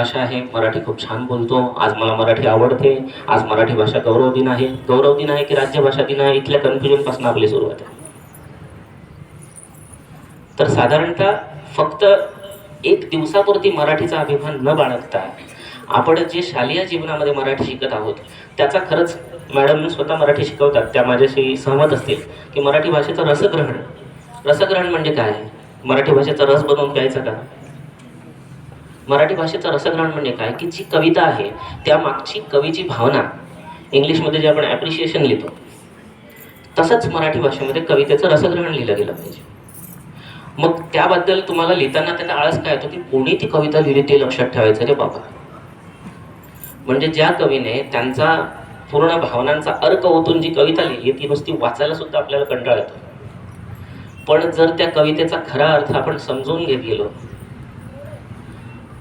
भाषा आहे, मराठी खूप छान बोलतो, आज मला मराठी आवडते, आज मराठी भाषा गौरव दिन आहे. गौरव दिन आहे की राज्यभाषा दिन आहे, इथल्या कन्फ्युजनपासून आपली सुरुवात आहे. तर साधारणतः फक्त एक दिवसापुरती मराठीचा अभिमान न बाळगता आपण जे शालेय जीवनामध्ये मराठी शिकत आहोत त्याचा खरंच मॅडम स्वतः मराठी शिकवतात, त्या माझ्याशी सहमत असतील की मराठी भाषेचं रसग्रहण म्हणजे काय? मराठी भाषेचा रस बनवून प्यायचा का? मराठी भाषेचं रसग्रहण म्हणजे काय की जी कविता आहे त्या मागची कवीची भावना, इंग्लिशमध्ये जे आपण ॲप्रिशिएशन लिहितो तसंच मराठी भाषेमध्ये कवितेचं रसग्रहण लिहिलं गेलं पाहिजे. मग त्याबद्दल तुम्हाला लिहिताना त्याचा आळस काय येतो की कोणी ती कविता लिहिली ते लक्षात ठेवायचं रे बाबा. म्हणजे ज्या कवीने त्यांचा पूर्ण भावनांचा अर्क ओतून जी कविता लिहिली ती नुसती वाचायला सुद्धा आपल्याला कंटाळा येतो. पण जर त्या कवितेचा खरा अर्थ आपण समजून घेत गेलो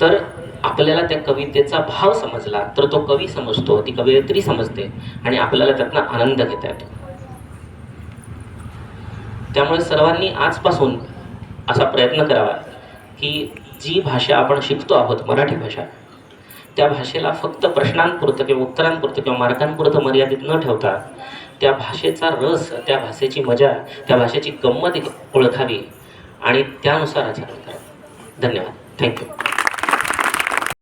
तर आपल्याला त्या कवितेचा भाव समजला तर तो कवी समजतो, ती कवयित्री समजते आणि आपल्याला त्यातनं आनंद घेता येतो. त्यामुळे सर्वांनी आजपासून असा प्रयत्न करावा की जी भाषा आपण शिकतो आहोत मराठी भाषा, त्या भाषेला फक्त प्रश्नांपुरतं किंवा उत्तरांपुरतं किंवा मार्कांपुरतं मर्यादित न ठेवता त्या भाषेचा रस, त्या भाषेची मजा, त्या भाषेची गंमत ओळखावी आणि त्यानुसार आचरण करावं. धन्यवाद. थँक्यू.